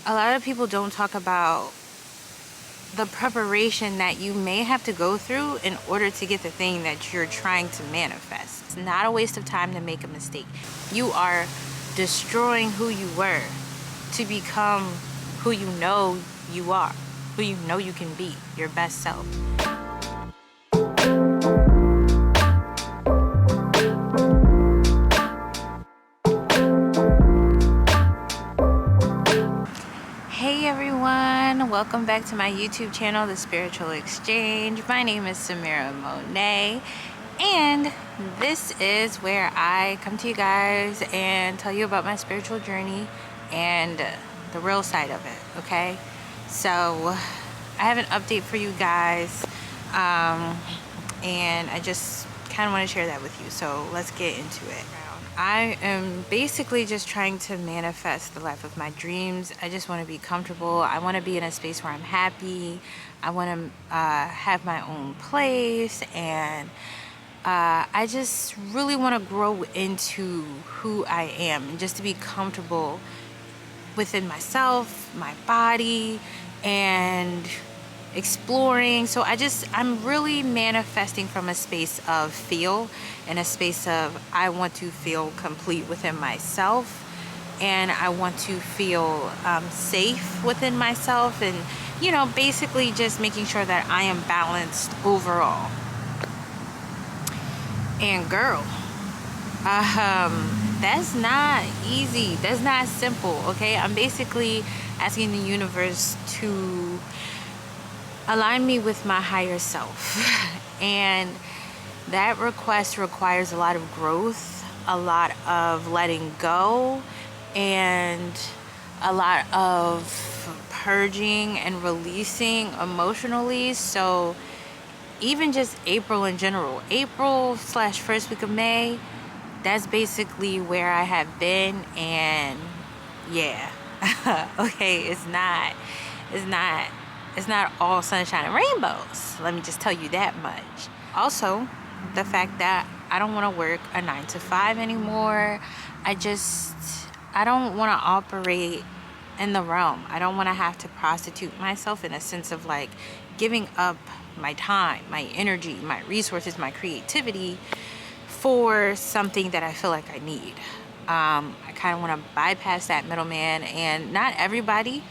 a lot of people don't talk about the preparation that you may have to go through in order to get the thing that you're trying to manifest. It's not a waste of time to make a mistake. You are destroying who you were to become who you know you are, who you know you can be, your best self. Hey everyone, welcome back to my YouTube channel, The Spiritual Exchange. My name is Samiramonay, and this is where I come to you guys and tell you about my spiritual journey and the real side of it, okay? So I have an update for you guys, and I just kind of want to share that with you, so let's get into it. I am basically just trying to manifest the life of my dreams. I just want to be comfortable. I want to be in a space where I'm happy. I want to have my own place, and I just really want to grow into who I am and just to be comfortable within myself, my body, and exploring. So I'm really manifesting from a space of feel, and a space of I want to feel complete within myself, and I want to feel safe within myself, and basically just making sure that I am balanced overall. And girl, that's not easy, that's not simple, okay? I'm basically asking the universe to align me with my higher self. And that request requires a lot of growth, a lot of letting go, and a lot of purging and releasing emotionally. So even just April in general, April/first week of May, that's basically where I have been. And yeah, okay, it's not all sunshine and rainbows. Let me just tell you that much. Also, the fact that I don't want to work a 9 to 5 anymore. I don't want to operate in the realm. I don't want to have to prostitute myself in a sense of like giving up my time, my energy, my resources, my creativity for something that I feel like I need. I kind of want to bypass that middleman, and not everybody.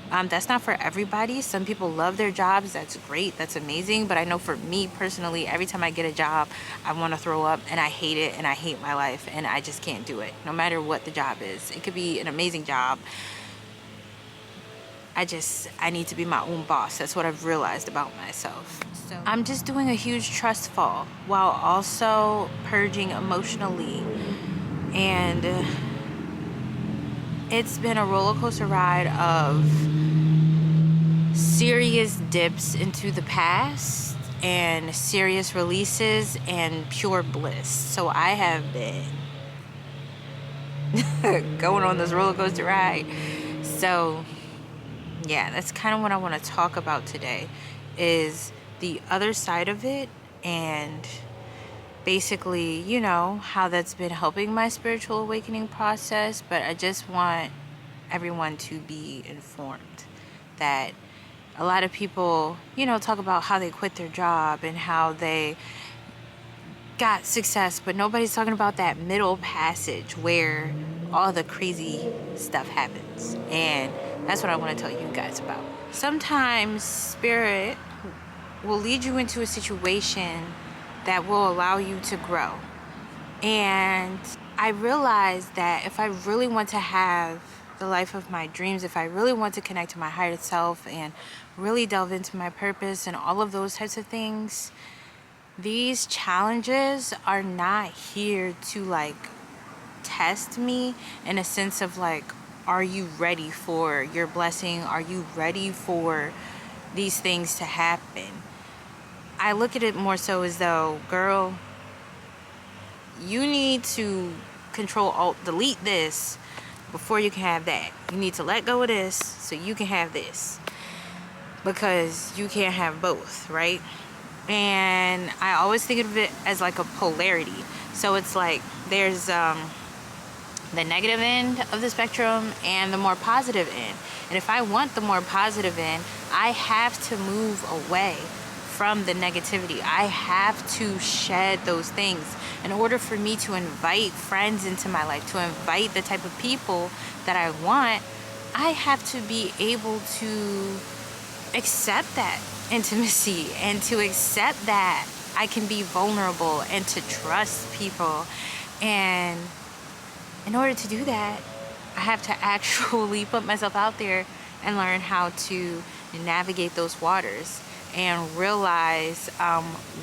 That's not for everybody. Some people love their jobs. That's great. That's amazing. But I know for me personally, every time I get a job, I want to throw up, and I hate it, and I hate my life, and I just can't do it. No matter what the job is. It could be an amazing job. I need to be my own boss. That's what I've realized about myself. So I'm just doing a huge trust fall while also purging emotionally. And it's been a roller coaster ride of serious dips into the past and serious releases and pure bliss. So I have been going on this roller coaster ride. So yeah, that's kind of what I want to talk about today, is the other side of it, and basically, how that's been helping my spiritual awakening process. But I just want everyone to be informed that a lot of people, talk about how they quit their job and how they got success, but nobody's talking about that middle passage where all the crazy stuff happens. And that's what I want to tell you guys about. Sometimes spirit will lead you into a situation that will allow you to grow. And I realized that if I really want to have the life of my dreams, if I really want to connect to my higher self and really delve into my purpose and all of those types of things, these challenges are not here to like test me in a sense of like, are you ready for your blessing? Are you ready for these things to happen? I look at it more so as though, girl, you need to Control Alt Delete this before you can have that. You need to let go of this so you can have this, because you can't have both, right? And I always think of it as like a polarity. So it's like there's the negative end of the spectrum and the more positive end. And if I want the more positive end, I have to move away from the negativity. I have to shed those things in order for me to invite friends into my life, to invite the type of people that I want. I have to be able to accept that intimacy and to accept that I can be vulnerable and to trust people. And in order to do that, I have to actually put myself out there and learn how to navigate those waters and realize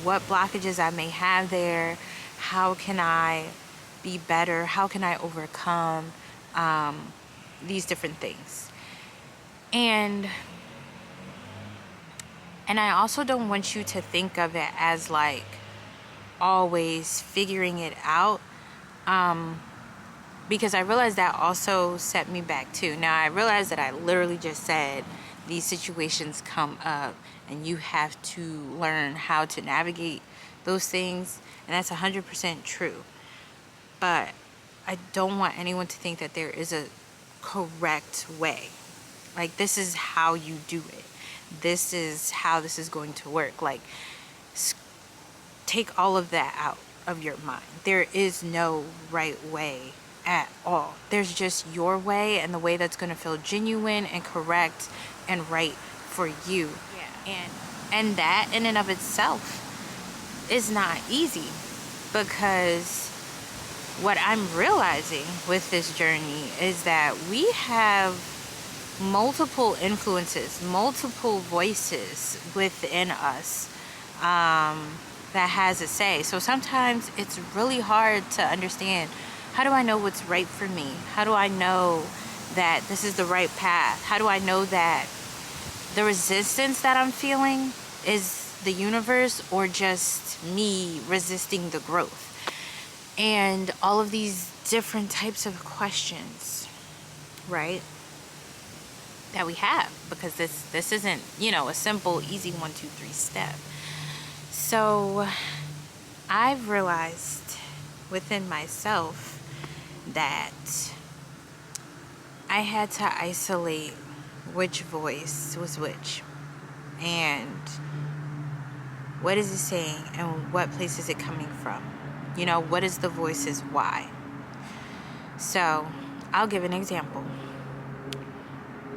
what blockages I may have there. How can I be better? How can I overcome these different things? And I also don't want you to think of it as like always figuring it out, because I realized that also set me back too. Now I realized that I literally just said these situations come up and you have to learn how to navigate those things, and that's 100% true. But I don't want anyone to think that there is a correct way. Like, this is how you do it. This is how this is going to work. Like, take all of that out of your mind. There is no right way at all. There's just your way, and the way that's going to feel genuine and correct and right for you. Yeah. And that in and of itself is not easy, because what I'm realizing with this journey is that we have multiple influences, multiple voices within us that has a say. So sometimes it's really hard to understand, how do I know what's right for me? How do I know that this is the right path? How do I know that the resistance that I'm feeling is the universe or just me resisting the growth? And all of these different types of questions, right, that we have, because this isn't, a simple, easy 1, 2, 3 step. So I've realized within myself that I had to isolate which voice was which, and what is it saying, and what place is it coming from? What is the voice's why? So I'll give an example.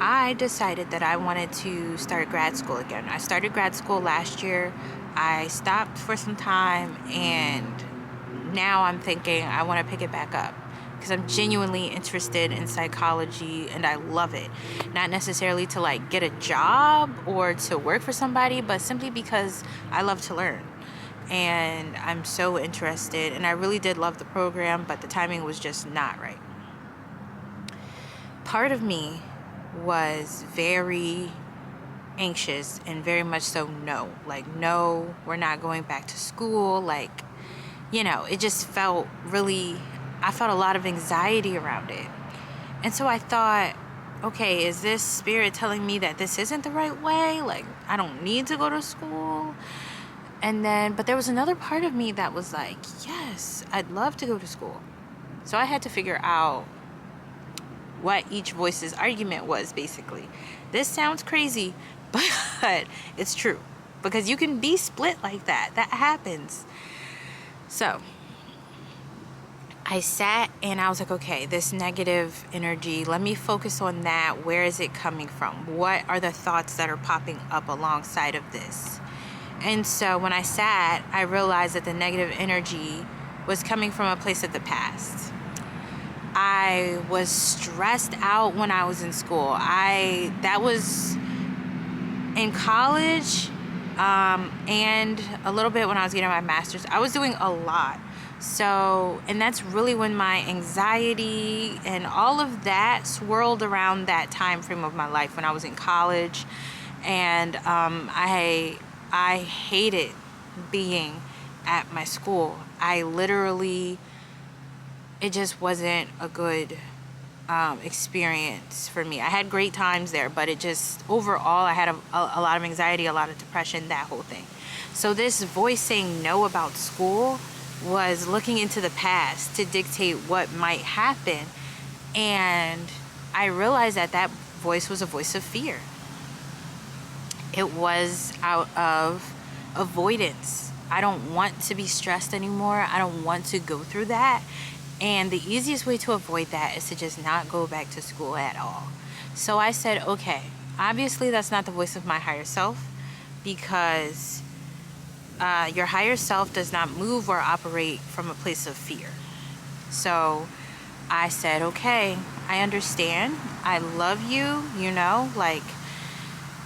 I decided that I wanted to start grad school again. I started grad school last year. I stopped for some time, and now I'm thinking I want to pick it back up, because I'm genuinely interested in psychology and I love it. Not necessarily to like get a job or to work for somebody, but simply because I love to learn. And I'm so interested, and I really did love the program, but the timing was just not right. Part of me was very anxious and very much so no, we're not going back to school. It just felt I felt a lot of anxiety around it. And so I thought, okay, is this spirit telling me that this isn't the right way? I don't need to go to school? But there was another part of me that was like, yes, I'd love to go to school. So I had to figure out what each voice's argument was, basically. This sounds crazy, but it's true, because you can be split like that. That happens. So I sat and I was like, okay, this negative energy, let me focus on that. Where is it coming from? What are the thoughts that are popping up alongside of this? And so when I sat, I realized that the negative energy was coming from a place of the past. I was stressed out when I was in school. That was in college, and a little bit when I was getting my master's. I was doing a lot. So, and that's really when my anxiety and all of that swirled around that time frame of my life when I was in college. And I hated being at my school. It just wasn't a good experience for me. I had great times there, but it just, overall, I had a lot of anxiety, a lot of depression, that whole thing. So this voice saying no about school was looking into the past to dictate what might happen. And I realized that that voice was a voice of fear. It was out of avoidance. I don't want to be stressed anymore. I don't want to go through that. And the easiest way to avoid that is to just not go back to school at all. So I said, okay, obviously that's not the voice of my higher self, because your higher self does not move or operate from a place of fear. So I said, okay, I understand. I love you, you know, like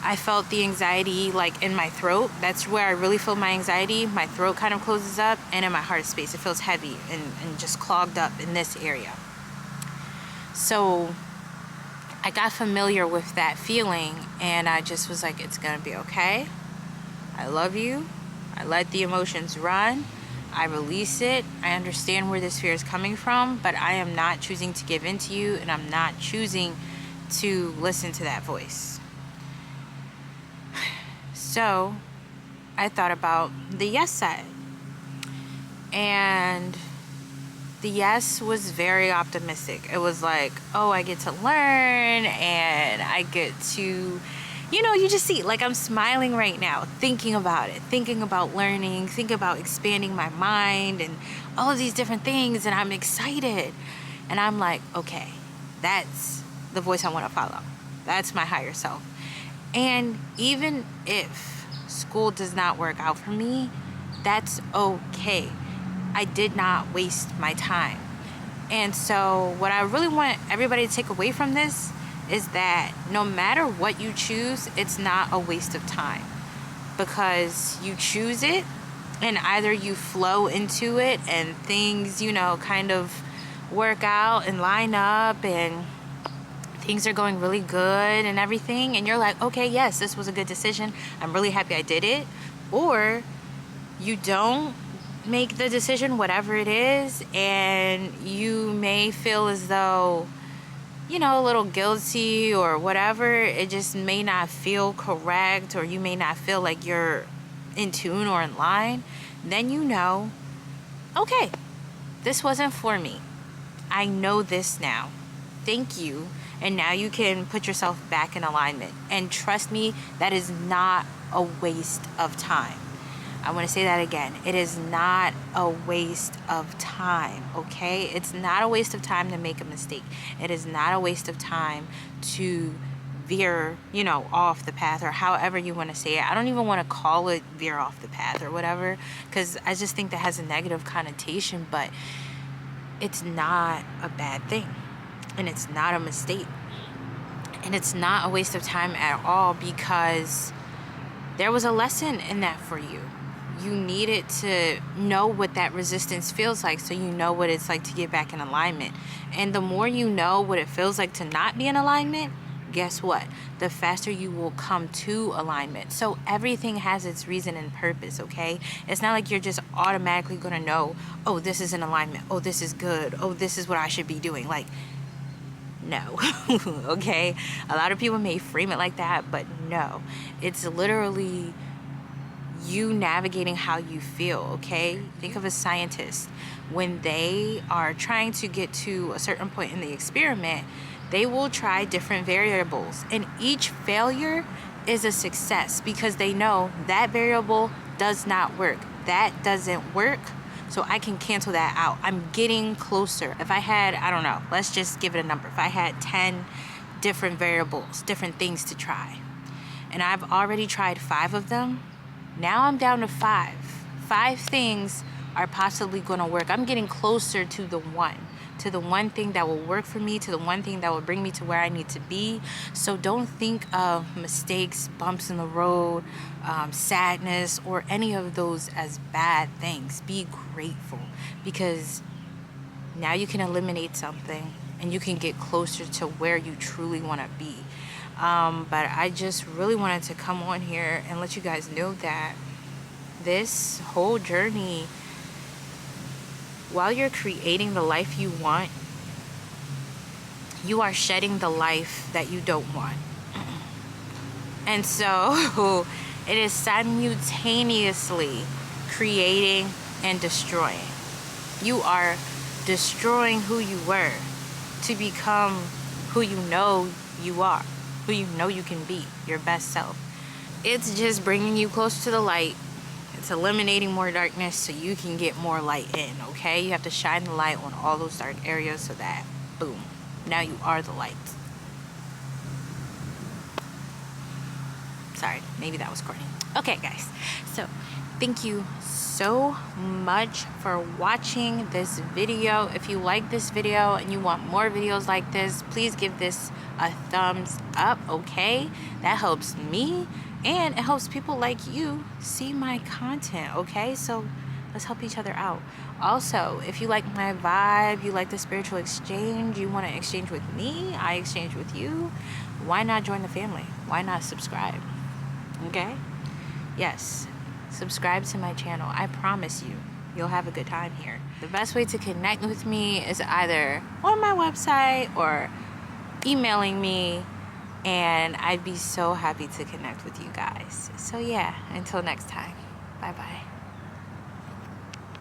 I felt the anxiety like in my throat. That's where I really feel my anxiety. My throat kind of closes up, and in my heart space, it feels heavy and just clogged up in this area. So I got familiar with that feeling, and I just was like, it's gonna be okay. I love you. I let the emotions run. I release it. I understand where this fear is coming from, but I am not choosing to give in to you, and I'm not choosing to listen to that voice. So I thought about the yes side. And the yes was very optimistic. It was like, oh, I get to learn, and I get to, you know, you just see, like I'm smiling right now, thinking about it, thinking about learning, thinking about expanding my mind and all of these different things. And I'm excited. And I'm like, okay, that's the voice I want to follow. That's my higher self. And even if school does not work out for me, that's okay. I did not waste my time. And so what I really want everybody to take away from this is that no matter what you choose, it's not a waste of time, because you choose it, and either you flow into it and things, you know, kind of work out and line up, and things are going really good and everything, and you're like, okay, yes, this was a good decision, I'm really happy I did it. Or you don't make the decision, whatever it is, and you may feel as though, you know, a little guilty or whatever. It just may not feel correct, or you may not feel like you're in tune or in line. Then you know, okay, this wasn't for me. I know this now. Thank you. And now you can put yourself back in alignment. And trust me, that is not a waste of time. I want to say that again. It is not a waste of time, okay? It's not a waste of time to make a mistake. It is not a waste of time to veer, you know, off the path, or however you want to say it. I don't even want to call it veer off the path or whatever, because I just think that has a negative connotation, but it's not a bad thing. And it's not a mistake. And it's not a waste of time at all, because there was a lesson in that for you. You needed to know what that resistance feels like, so you know what it's like to get back in alignment. And the more you know what it feels like to not be in alignment, guess what? The faster you will come to alignment. So everything has its reason and purpose, okay? It's not like you're just automatically going to know, oh, this is in alignment. Oh, this is good. Oh, this is what I should be doing. Like, no. Okay? A lot of people may frame it like that, but no. It's literally you navigating how you feel, okay? Think of a scientist. When they are trying to get to a certain point in the experiment, they will try different variables, and each failure is a success, because they know that variable does not work. That doesn't work, so I can cancel that out. I'm getting closer. If I had, I don't know, let's just give it a number. If I had 10 different variables, different things to try, and I've already tried 5 of them, now I'm down to 5. 5 things are possibly going to work. I'm getting closer to the one thing that will work for me, to the one thing that will bring me to where I need to be. So don't think of mistakes, bumps in the road, sadness, or any of those as bad things. Be grateful, because now you can eliminate something and you can get closer to where you truly want to be. But I just really wanted to come on here and let you guys know that this whole journey, while you're creating the life you want, you are shedding the life that you don't want. And so it is simultaneously creating and destroying. You are destroying who you were, to become who you know you are, who you know you can be, your best self. It's just bringing you closer to the light. It's eliminating more darkness so you can get more light in, okay? You have to shine the light on all those dark areas so that, boom, now you are the light. Sorry, maybe that was corny. Okay, guys, so thank you so much for watching this video. If you like this video and you want more videos like this, please give this a thumbs up, okay? That helps me and it helps people like you see my content, okay? So let's help each other out. Also, if you like my vibe, you like the spiritual exchange, you want to exchange with me, I exchange with you, why not join the family? Why not subscribe? Okay? Yes, subscribe to my channel. I promise you, you'll have a good time here. The best way to connect with me is either on my website or emailing me, and I'd be so happy to connect with you guys. So yeah, until next time, bye bye.